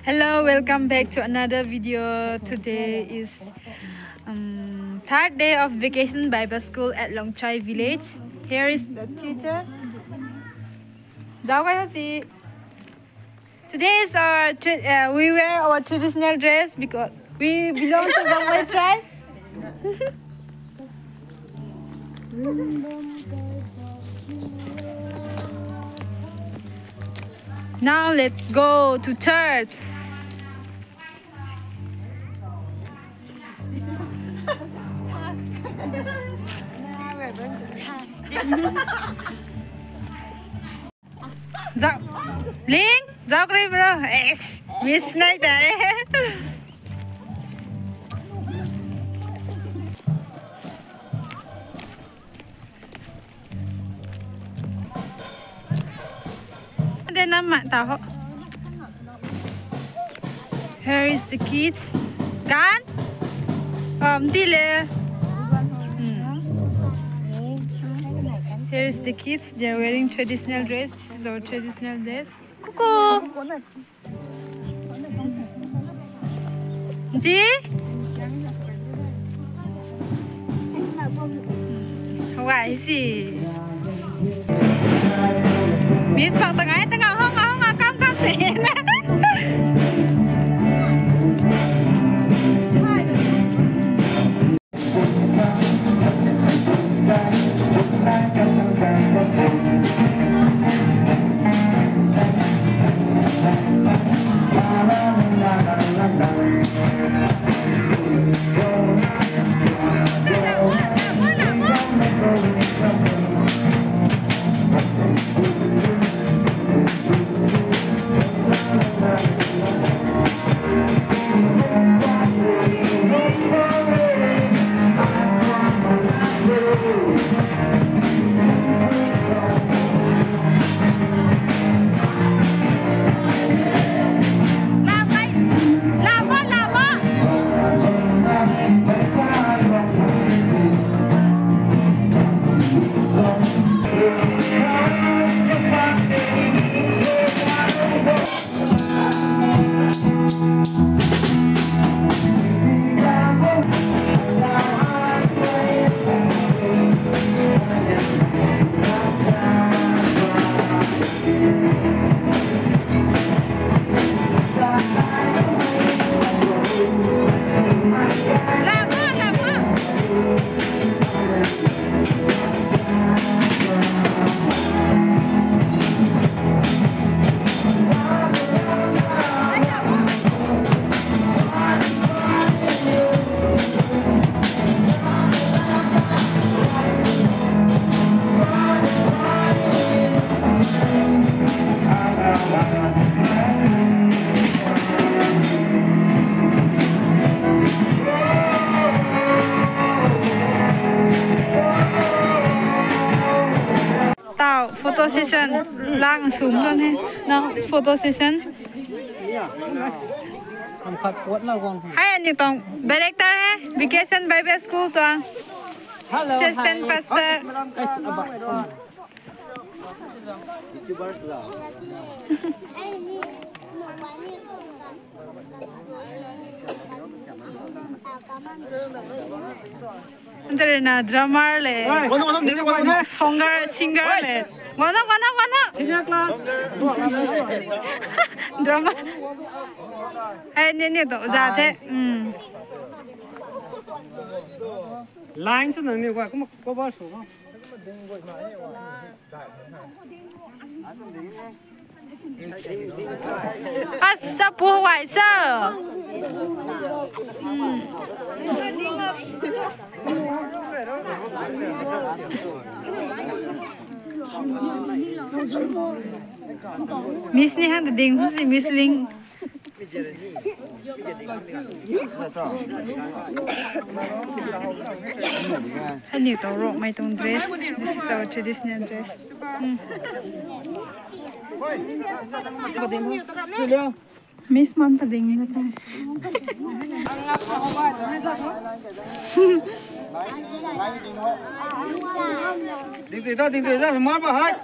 Hello, welcome back to another video. Today is third day of vacation Bible school at Longchai village. Here is the teacher. Today is we wear our traditional dress because we belong to Longchai tribe. Now let's go to church. Dạo Linh, dạo đi bro. Miss này đấy. Here is the kids. Kan? Here is the kids. They are wearing traditional dress. This is our traditional dress. Cuckoo. Ji? Why is he? Miss Phật tầng ấy, tầng ngầu không cam xịn. Photo session lang súng luôn thế. Nào, photo session. Hai anh những tông director he, vacation Bible school toàn. Assistant pastor. Antara na drummer le, singer le, mana. Drummer. Ini tu zat है. Line से नहीं हुआ, को बात सुनो. Asa puhwai sa. Miss ni hang ding hu si Miss Ling. Anh nhiều tàu rộng mai tông dress. This is our traditional dress. Miss man pading na tayo. Đình tùy ra, mở vào hết.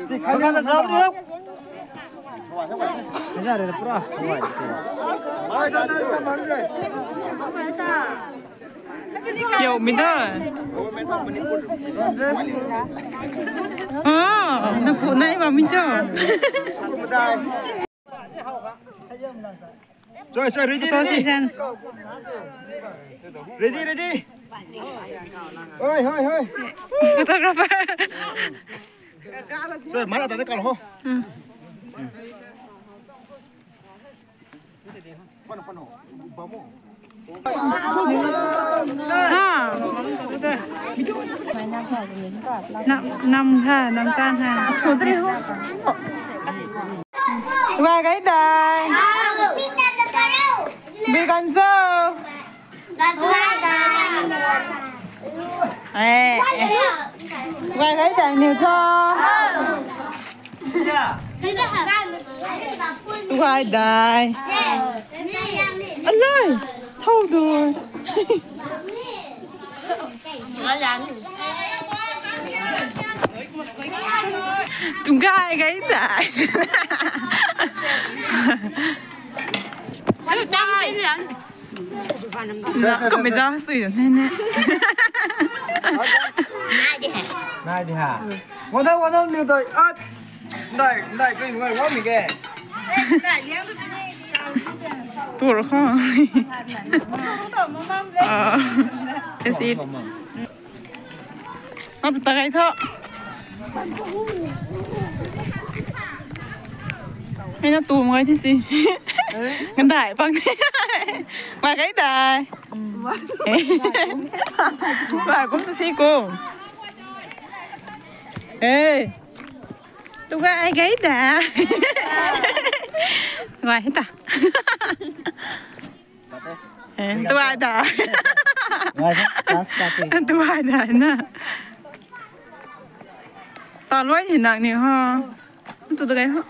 Chỉ khai ra là sao được. Bây giờ đây là pro. Kiểu mình thôi. Nó phụ này vào mình cho. Rồi, ready. Tôi xin xem. Ready. Ôi. Photographer. Rồi, má là tao cào hô. Năm tan ha. Số đi không? Qua cái đây. Bị con dâu. Qua cái đây nhiều không? Qua đây. Anh ơi, thâu rồi. Tụi gai cái tại. Không biết rõ suy được thế nè. Này đi hả? Tôi nhiều tôi. Này cái người quá mình kìa. Tụi rồi không? Thế xin. Nó bị tay thôi. Hay nó tù mới thế gì? Ngân đại bằng thế. Qua cái đại. Qua cũng tôi xin cô. Ê. Tôi qua ai gáy đã. Ngoài hết ta. Tôi ai đã. Tôi ai đã nè. Tao nói gì nặng nhiều ha. Tôi cái ha.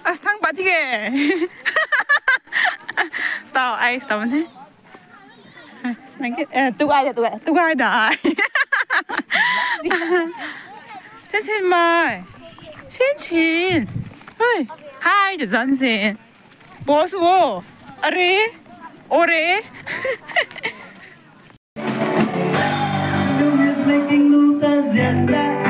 Astang bát thế. Tao ai sao thế? Tôi ai đã. Thế xin mời. Xin xin. Ơi, hai đứa dân xin. Bố số. Ore. Hãy subscribe cho kênh Ghiền Mì Gõ để không bỏ lỡ những video hấp dẫn.